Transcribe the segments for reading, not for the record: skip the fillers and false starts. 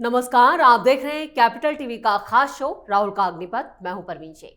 नमस्कार, आप देख रहे हैं कैपिटल टीवी का खास शो राहुल का अग्निपथ। मैं हूं परवीन शेख।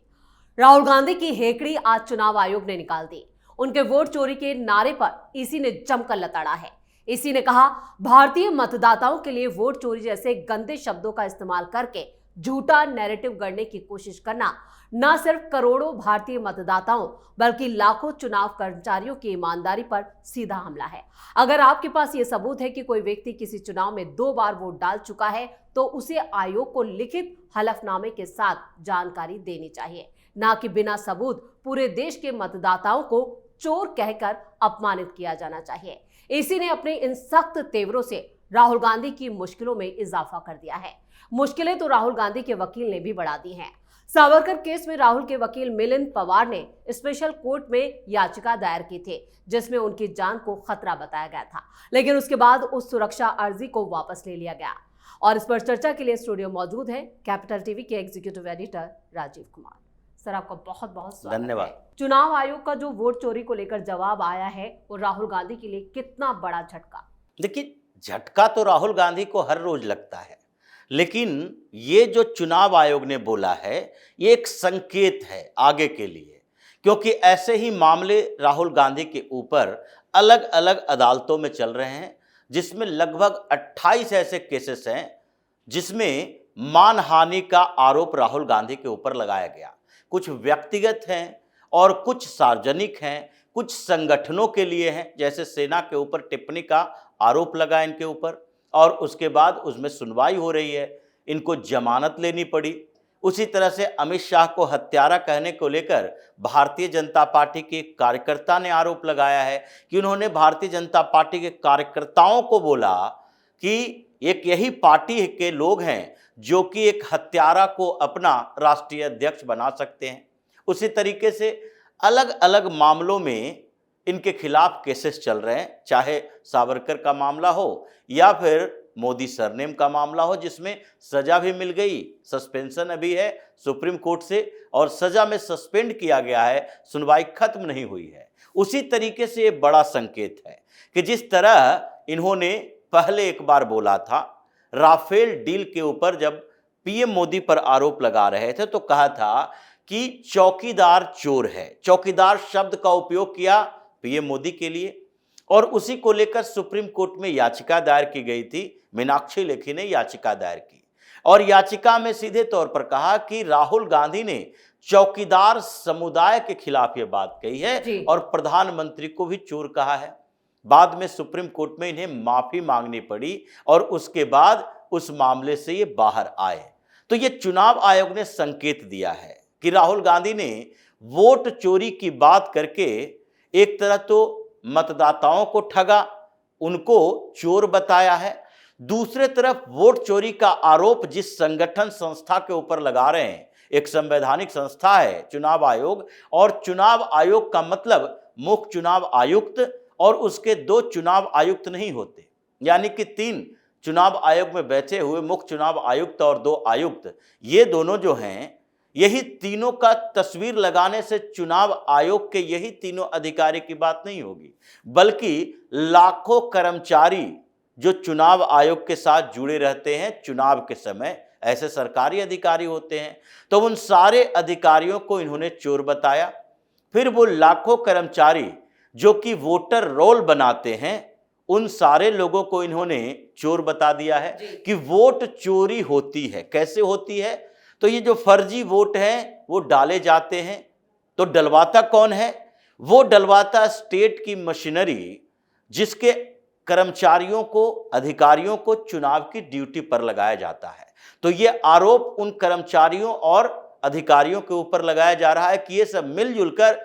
राहुल गांधी की हेकड़ी आज चुनाव आयोग ने निकाल दी। उनके वोट चोरी के नारे पर इसी ने जमकर लताड़ा है। इसी ने कहा, भारतीय मतदाताओं के लिए वोट चोरी जैसे गंदे शब्दों का इस्तेमाल करके झूठा नैरेटिव गढ़ने की कोशिश करना न सिर्फ करोड़ों भारतीय मतदाताओं बल्कि लाखों चुनाव कर्मचारियों की ईमानदारी पर सीधा हमला है। अगर आपके पास यह सबूत है कि कोई व्यक्ति किसी चुनाव में 2 बार वोट डाल चुका है तो उसे आयोग को लिखित हलफनामे के साथ जानकारी देनी चाहिए, ना कि बिना सबूत पूरे देश के मतदाताओं को चोर कहकर अपमानित किया जाना चाहिए। इसी ने अपने इन सख्त तेवरों से राहुल गांधी की मुश्किलों में इजाफा कर दिया है। मुश्किलें तो राहुल गांधी के वकील ने भी बढ़ा दी हैं। सावरकर केस में राहुल के वकील मिलिंद पवार ने स्पेशल कोर्ट में याचिका दायर की थी, जिसमें उनकी जान को खतरा बताया गया था, लेकिन उसके बाद उस सुरक्षा अर्जी को वापस ले लिया गया। और इस पर चर्चा के लिए स्टूडियो मौजूद है कैपिटल टीवी के executive editor Rajiv Kumar. Sir, आपका बहुत बहुत स्वागत। धन्यवाद। चुनाव आयोग का जो वोट चोरी को लेकर जवाब आया है वो राहुल गांधी के लिए कितना बड़ा झटका? देखिए, झटका तो राहुल गांधी को हर रोज लगता है, लेकिन ये जो चुनाव आयोग ने बोला है ये एक संकेत है आगे के लिए, क्योंकि ऐसे ही मामले राहुल गांधी के ऊपर अलग अलग अदालतों में चल रहे हैं, जिसमें लगभग 28 ऐसे केसेस हैं जिसमें मानहानि का आरोप राहुल गांधी के ऊपर लगाया गया। कुछ व्यक्तिगत हैं और कुछ सार्वजनिक हैं, कुछ संगठनों के लिए हैं, जैसे सेना के ऊपर टिप्पणी का आरोप लगा इनके ऊपर, और उसके बाद उसमें सुनवाई हो रही है, इनको जमानत लेनी पड़ी। उसी तरह से अमित शाह को हत्यारा कहने को लेकर भारतीय जनता पार्टी के कार्यकर्ता ने आरोप लगाया है कि उन्होंने भारतीय जनता पार्टी के कार्यकर्ताओं को बोला कि एक यही पार्टी के लोग हैं जो कि एक हत्यारा को अपना राष्ट्रीय अध्यक्ष बना सकते हैं। उसी तरीके से अलग अलग मामलों में इनके खिलाफ केसेस चल रहे हैं, चाहे सावरकर का मामला हो या फिर मोदी सरनेम का मामला हो, जिसमें सजा भी मिल गई, सस्पेंशन अभी है सुप्रीम कोर्ट से और सजा में सस्पेंड किया गया है, सुनवाई खत्म नहीं हुई है। उसी तरीके से ये बड़ा संकेत है कि जिस तरह इन्होंने पहले एक बार बोला था राफेल डील के ऊपर, जब पीएम मोदी पर आरोप लगा रहे थे तो कहा था कि चौकीदार चोर है। चौकीदार शब्द का उपयोग किया पीएम मोदी के लिए, और उसी को लेकर सुप्रीम कोर्ट में याचिका दायर की गई थी। मीनाक्षी लेखी ने याचिका दायर की और याचिका में सीधे तौर पर कहा कि राहुल गांधी ने चौकीदार समुदाय के खिलाफ यह बात कही है और प्रधानमंत्री को भी चोर कहा है। बाद में सुप्रीम कोर्ट में इन्हें माफी मांगनी पड़ी और उसके बाद उस मामले से ये बाहर आए। तो ये चुनाव आयोग ने संकेत दिया है कि राहुल गांधी ने वोट चोरी की बात करके एक तरह तो मतदाताओं को ठगा, उनको चोर बताया है, दूसरे तरफ वोट चोरी का आरोप जिस संगठन संस्था के ऊपर लगा रहे हैं, एक संवैधानिक संस्था है चुनाव आयोग, और चुनाव आयोग का मतलब मुख्य चुनाव आयुक्त और उसके 2 चुनाव आयुक्त नहीं होते, यानी कि 3 चुनाव आयोग में बैठे हुए मुख्य चुनाव आयुक्त और 2 आयुक्त, ये दोनों जो हैं, यही तीनों का तस्वीर लगाने से चुनाव आयोग के यही तीनों अधिकारी की बात नहीं होगी, बल्कि लाखों कर्मचारी जो चुनाव आयोग के साथ जुड़े रहते हैं चुनाव के समय, ऐसे सरकारी अधिकारी होते हैं। तो उन सारे अधिकारियों को इन्होंने चोर बताया। फिर वो लाखों कर्मचारी जो कि वोटर रोल बनाते हैं, उन सारे लोगों को इन्होंने चोर बता दिया है कि वोट चोरी होती है। कैसे होती है? तो ये जो फर्जी वोट हैं वो डाले जाते हैं, तो डलवाता कौन है? वो डलवाता स्टेट की मशीनरी, जिसके कर्मचारियों को, अधिकारियों को चुनाव की ड्यूटी पर लगाया जाता है। तो ये आरोप उन कर्मचारियों और अधिकारियों के ऊपर लगाया जा रहा है कि ये सब मिलजुल कर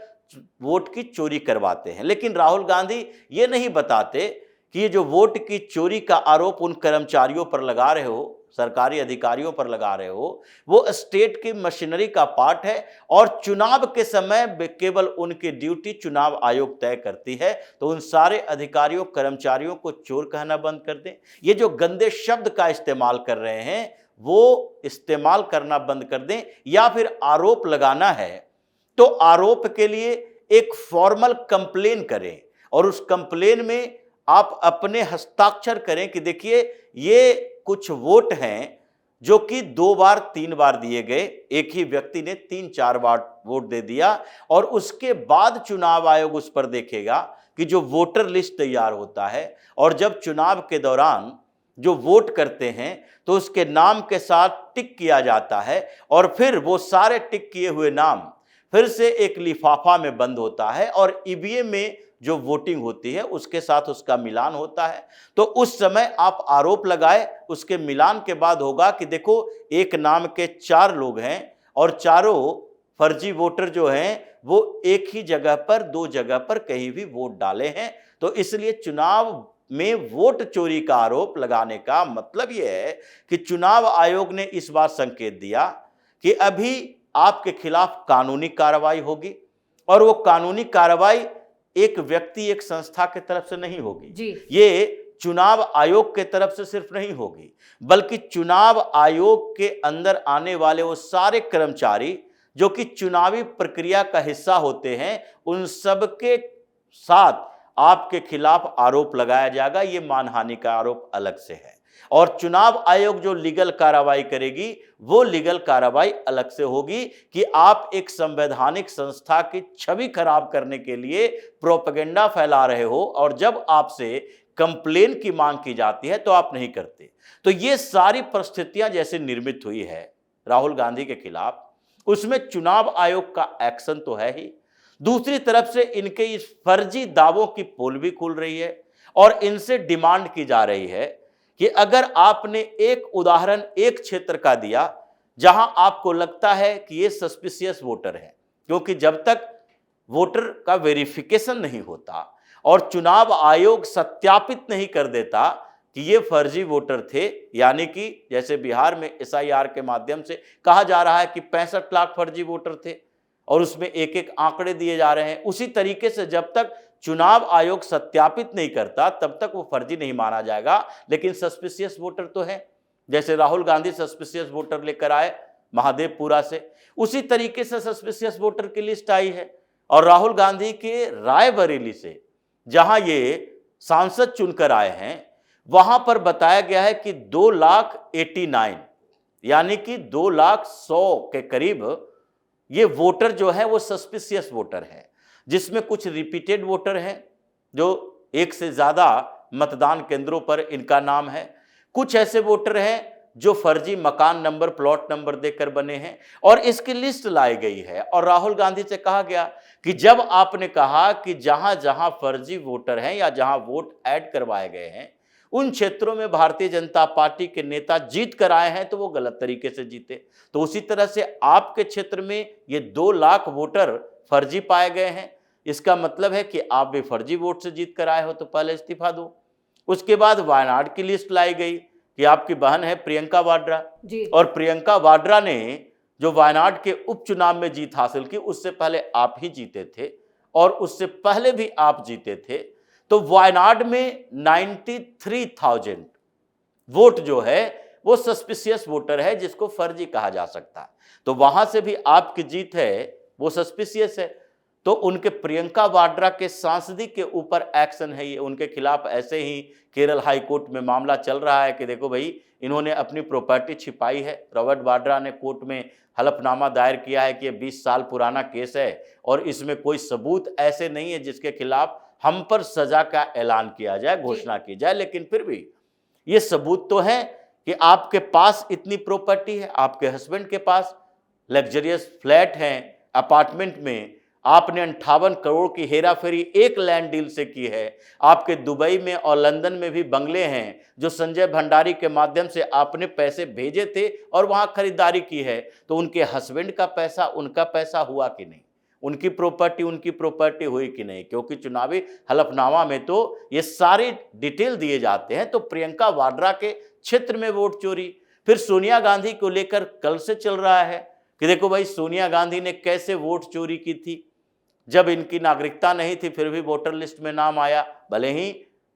वोट की चोरी करवाते हैं। लेकिन राहुल गांधी ये नहीं बताते कि ये जो वोट की चोरी का आरोप उन कर्मचारियों पर लगा रहे हो, सरकारी अधिकारियों पर लगा रहे हो, वो स्टेट की मशीनरी का पार्ट है और चुनाव के समय केवल उनकी ड्यूटी चुनाव आयोग तय करती है। तो उन सारे अधिकारियों कर्मचारियों को चोर कहना बंद कर दें। ये जो गंदे शब्द का इस्तेमाल कर रहे हैं वो इस्तेमाल करना बंद कर दें, या फिर आरोप लगाना है तो आरोप के लिए एक फॉर्मल कंप्लेन करें और उस कंप्लेन में आप अपने हस्ताक्षर करें कि देखिए ये कुछ वोट हैं जो कि 2 बार 3 बार दिए गए, एक ही व्यक्ति ने 3-4 बार वोट दे दिया और उसके बाद चुनाव आयोग उस पर देखेगा कि जो वोटर लिस्ट तैयार होता है और जब चुनाव के दौरान जो वोट करते हैं तो उसके नाम के साथ टिक किया जाता है और फिर वो सारे टिक किए हुए नाम फिर से एक लिफाफा में बंद होता है और ईवीएम में जो वोटिंग होती है उसके साथ उसका मिलान होता है। तो उस समय आप आरोप लगाए, उसके मिलान के बाद होगा कि देखो एक नाम के 4 लोग हैं और चारों फर्जी वोटर जो हैं वो एक ही जगह पर 2 जगह पर कहीं भी वोट डाले हैं। तो इसलिए चुनाव में वोट चोरी का आरोप लगाने का मतलब यह है कि चुनाव आयोग ने इस बात संकेत दिया कि अभी आपके खिलाफ कानूनी कार्रवाई होगी और वो कानूनी कार्रवाई एक व्यक्ति एक संस्था के तरफ से नहीं होगी जी। ये चुनाव आयोग के तरफ से सिर्फ नहीं होगी, बल्कि चुनाव आयोग के अंदर आने वाले वो सारे कर्मचारी जो कि चुनावी प्रक्रिया का हिस्सा होते हैं, उन सब के साथ आपके खिलाफ आरोप लगाया जाएगा। ये मानहानि का आरोप अलग से है और चुनाव आयोग जो लीगल कार्रवाई करेगी वो लीगल कार्रवाई अलग से होगी कि आप एक संवैधानिक संस्था की छवि खराब करने के लिए प्रोपेगेंडा फैला रहे हो और जब आपसे कंप्लेन की मांग की जाती है तो आप नहीं करते। तो ये सारी परिस्थितियां जैसे निर्मित हुई है राहुल गांधी के खिलाफ, उसमें चुनाव आयोग का एक्शन तो है ही, दूसरी तरफ से इनके इस फर्जी दावों की पोल भी खुल रही है और इनसे डिमांड की जा रही है कि अगर आपने एक उदाहरण एक क्षेत्र का दिया जहां आपको लगता है कि ये सस्पिशियस वोटर है, क्योंकि जब तक वोटर का वेरिफिकेशन नहीं होता और चुनाव आयोग सत्यापित नहीं कर देता कि ये फर्जी वोटर थे, यानी कि जैसे बिहार में एसआईआर के माध्यम से कहा जा रहा है कि 65 लाख फर्जी वोटर थे और उसमें एक एक आंकड़े दिए जा रहे हैं, उसी तरीके से जब तक चुनाव आयोग सत्यापित नहीं करता तब तक वो फर्जी नहीं माना जाएगा। लेकिन सस्पिशियस वोटर तो है, जैसे राहुल गांधी सस्पिशियस वोटर लेकर आए महादेवपुरा से, उसी तरीके से सस्पिशियस वोटर की लिस्ट आई है और राहुल गांधी के रायबरेली से जहां ये सांसद चुनकर आए हैं वहां पर बताया गया है कि 2,89,000 यानी कि 2,100,000 के करीब ये वोटर जो है वो सस्पिशियस वोटर है, जिसमें कुछ रिपीटेड वोटर हैं जो एक से ज्यादा मतदान केंद्रों पर इनका नाम है, कुछ ऐसे वोटर हैं जो फर्जी मकान नंबर प्लॉट नंबर देकर बने हैं और इसकी लिस्ट लाई गई है। और राहुल गांधी से कहा गया कि जब आपने कहा कि जहां जहां फर्जी वोटर हैं या जहां वोट ऐड करवाए गए हैं उन क्षेत्रों में भारतीय जनता पार्टी के नेता जीत कर आए हैं तो वो गलत तरीके से जीते, तो उसी तरह से आपके क्षेत्र में ये 2 लाख वोटर फर्जी पाए गए हैं, इसका मतलब है कि आप भी फर्जी वोट से जीत कर आए हो तो पहले इस्तीफा दो। उसके बाद वायनाड की लिस्ट लाई गई कि आपकी बहन है प्रियंका वाड्रा जी। और प्रियंका वाड्रा ने जो वायनाड के उपचुनाव में जीत हासिल की उससे पहले आप ही जीते थे और उससे पहले भी आप जीते थे, तो वायनाड में 93,000 वोट जो है वो सस्पिशियस वोटर है जिसको फर्जी कहा जा सकता है, तो वहां से भी आपकी जीत है वो सस्पिशियस है। तो उनके प्रियंका वाड्रा के सांसदी के ऊपर एक्शन है, ये उनके खिलाफ ऐसे ही केरल हाई कोर्ट में मामला चल रहा है कि देखो भाई इन्होंने अपनी प्रॉपर्टी छिपाई है। रॉबर्ट वाड्रा ने कोर्ट में हलफनामा दायर किया है कि ये 20 साल पुराना केस है और इसमें कोई सबूत ऐसे नहीं है जिसके खिलाफ हम पर सजा का ऐलान किया जाए, घोषणा की जाए, लेकिन फिर भी ये सबूत तो है कि आपके पास इतनी प्रॉपर्टी है, आपके हस्बैंड के पास लग्जरियस फ्लैट हैं, अपार्टमेंट में आपने 58 करोड़ की हेराफेरी एक लैंड डील से की है, आपके दुबई में और लंदन में भी बंगले हैं जो संजय भंडारी के माध्यम से आपने पैसे भेजे थे और वहां खरीदारी की है, तो उनके हस्बैंड का पैसा उनका पैसा हुआ कि नहीं, उनकी प्रॉपर्टी हुई कि नहीं, क्योंकि चुनावी हलफनामा में तो ये सारे डिटेल दिए जाते हैं। तो प्रियंका वाड्रा के क्षेत्र में वोट चोरी, फिर सोनिया गांधी को लेकर कल से चल रहा है कि देखो भाई सोनिया गांधी ने कैसे वोट चोरी की थी, जब इनकी नागरिकता नहीं थी फिर भी वोटर लिस्ट में नाम आया, भले ही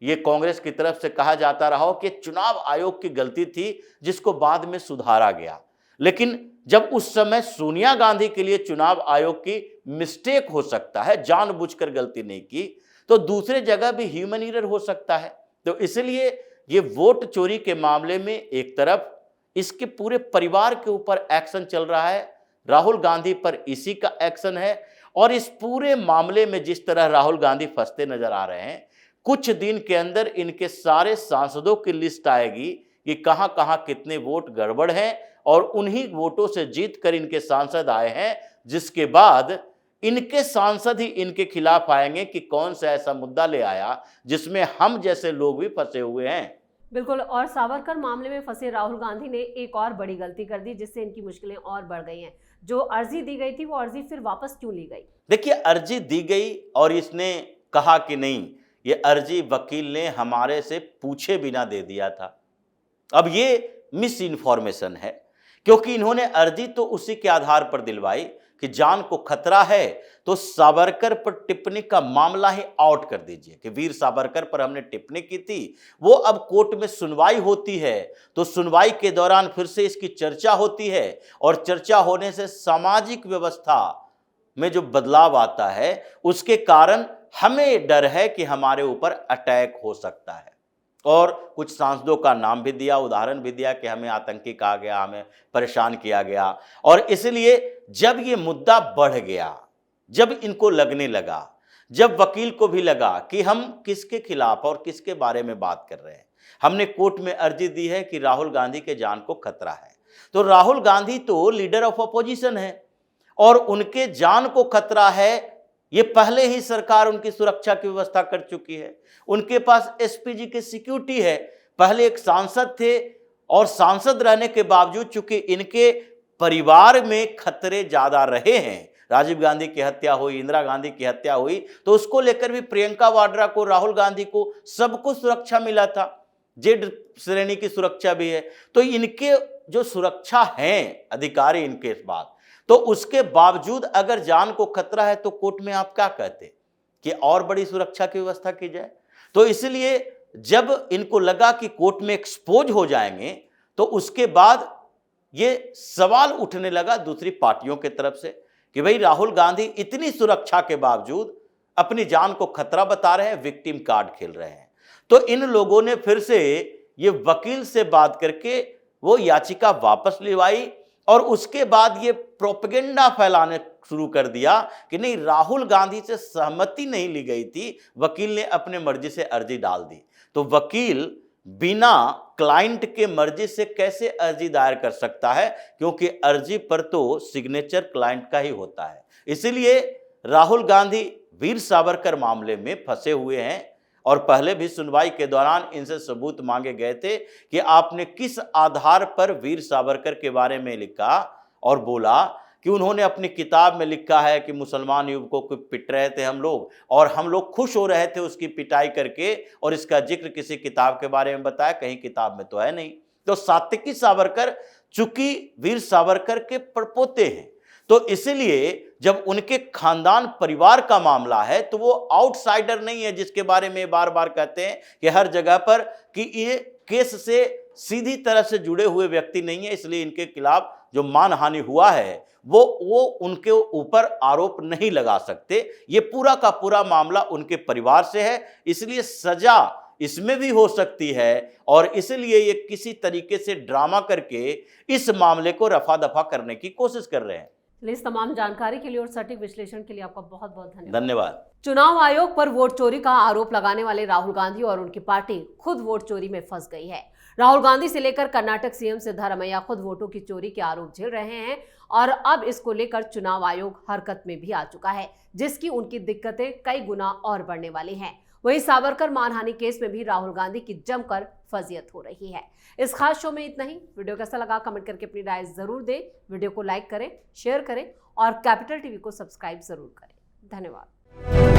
ये कांग्रेस की तरफ से कहा जाता रहा हो कि चुनाव आयोग की गलती थी जिसको बाद में सुधारा गया, लेकिन जब उस समय सोनिया गांधी के लिए चुनाव आयोग की मिस्टेक हो सकता है, जानबूझकर गलती नहीं की, तो दूसरे जगह भी ह्यूमन एरर हो सकता है। तो इसलिए ये वोट चोरी के मामले में एक तरफ इसके पूरे परिवार के ऊपर एक्शन चल रहा है, राहुल गांधी पर इसी का एक्शन है, और इस पूरे मामले में जिस तरह राहुल गांधी फंसते नजर आ रहे हैं, कुछ दिन के अंदर इनके सारे सांसदों की लिस्ट आएगी कि कहां कहां कितने वोट गड़बड़ हैं, और उन्हीं वोटों से जीत कर इनके सांसद आए हैं, जिसके बाद इनके सांसद ही इनके खिलाफ आएंगे कि कौन सा ऐसा मुद्दा ले आया जिसमें हम जैसे लोग भी फंसे हुए हैं। बिल्कुल, और सावरकर मामले में फंसे राहुल गांधी ने एक और बड़ी गलती कर दी, जिससे इनकी मुश्किलें और बढ़ गई हैं। जो अर्जी दी गई थी वो अर्जी फिर वापस क्यों ली गई? देखिए, अर्जी दी गई और इसने कहा कि नहीं, ये अर्जी वकील ने हमारे से पूछे बिना दे दिया था। अब ये मिस इन्फॉर्मेशन है, क्योंकि इन्होंने अर्जी तो उसी के आधार पर दिलवाई कि जान को खतरा है तो सावरकर पर टिप्पणी का मामला ही आउट कर दीजिए, कि वीर सावरकर पर हमने टिप्पणी की थी, वो अब कोर्ट में सुनवाई होती है, तो सुनवाई के दौरान फिर से इसकी चर्चा होती है, और चर्चा होने से सामाजिक व्यवस्था में जो बदलाव आता है उसके कारण हमें डर है कि हमारे ऊपर अटैक हो सकता है। और कुछ सांसदों का नाम भी दिया, उदाहरण भी दिया कि हमें आतंकी कहा गया, हमें परेशान किया गया, और इसलिए जब ये मुद्दा बढ़ गया, जब इनको लगने लगा, जब वकील को भी लगा कि हम किसके खिलाफ और किसके बारे में बात कर रहे हैं, हमने कोर्ट में अर्जी दी है कि राहुल गांधी के जान को खतरा है, तो राहुल गांधी तो लीडर ऑफ अपोजिशन है और उनके जान को खतरा है, ये पहले ही सरकार उनकी सुरक्षा की व्यवस्था कर चुकी है, उनके पास एसपीजी की सिक्योरिटी है, पहले एक सांसद थे, और सांसद रहने के बावजूद चूंकि इनके परिवार में खतरे ज्यादा रहे हैं, राजीव गांधी की हत्या हुई, इंदिरा गांधी की हत्या हुई, तो उसको लेकर भी प्रियंका वाड्रा को, राहुल गांधी को, सबको सुरक्षा मिला था, जेड श्रेणी की सुरक्षा भी है, तो इनके जो सुरक्षा है अधिकारी इनके बाद, तो उसके बावजूद अगर जान को खतरा है तो कोर्ट में आप क्या कहते कि और बड़ी सुरक्षा की व्यवस्था की जाए? तो इसलिए जब इनको लगा कि कोर्ट में एक्सपोज हो जाएंगे, तो उसके बाद ये सवाल उठने लगा दूसरी पार्टियों की तरफ से कि भाई राहुल गांधी इतनी सुरक्षा के बावजूद अपनी जान को खतरा बता रहे हैं, विक्टिम कार्ड खेल रहे हैं। तो इन लोगों ने फिर से ये वकील से बात करके वो याचिका वापस लिवाई, और उसके बाद ये प्रोपेगेंडा फैलाने शुरू कर दिया कि नहीं, राहुल गांधी से सहमति नहीं ली गई थी, वकील ने अपने मर्जी से अर्जी डाल दी। तो वकील बिना क्लाइंट के मर्जी से कैसे अर्जी दायर कर सकता है, क्योंकि अर्जी पर तो सिग्नेचर क्लाइंट का ही होता है। इसीलिए राहुल गांधी वीर सावरकर मामले में फंसे हुए हैं, और पहले भी सुनवाई के दौरान इनसे सबूत मांगे गए थे कि आपने किस आधार पर वीर सावरकर के बारे में लिखा, और बोला कि उन्होंने अपनी किताब में लिखा है कि मुसलमान युवकों को पिट रहे थे हम लोग, और हम लोग खुश हो रहे थे उसकी पिटाई करके, और इसका जिक्र किसी किताब के बारे में बताया, कहीं किताब में तो है नहीं। तो सात्विकी सावरकर चूंकि वीर सावरकर के परपोते हैं, तो इसलिए जब उनके खानदान परिवार का मामला है तो वो आउटसाइडर नहीं है, जिसके बारे में बार बार कहते हैं कि हर जगह पर कि ये केस से सीधी तरह से जुड़े हुए व्यक्ति नहीं है, इसलिए इनके खिलाफ जो मानहानि हुआ है वो उनके ऊपर आरोप नहीं लगा सकते। ये पूरा का पूरा मामला उनके परिवार से है, इसलिए सजा इसमें भी हो सकती है, और इसलिए ये किसी तरीके से ड्रामा करके इस मामले को रफा दफा करने की कोशिश कर रहे हैं। इस तमाम जानकारी के लिए और सटीक विश्लेषण के लिए आपका बहुत बहुत धन्यवाद। चुनाव आयोग पर वोट चोरी का आरोप लगाने वाले राहुल गांधी और उनकी पार्टी खुद वोट चोरी में फंस गई है। राहुल गांधी से लेकर कर्नाटक सीएम सिद्धारमैया खुद वोटों की चोरी के आरोप झेल रहे हैं, और अब इसको लेकर चुनाव आयोग हरकत में भी आ चुका है, जिसकी उनकी दिक्कतें कई गुना और बढ़ने वाली हैं। वहीं सावरकर मानहानि केस में भी राहुल गांधी की जमकर फजीयत हो रही है। इस खास शो में इतना ही। वीडियो कैसा लगा कमेंट करके अपनी राय जरूर दें। वीडियो को लाइक करें, शेयर करें और कैपिटल टीवी को सब्सक्राइब जरूर करें। धन्यवाद।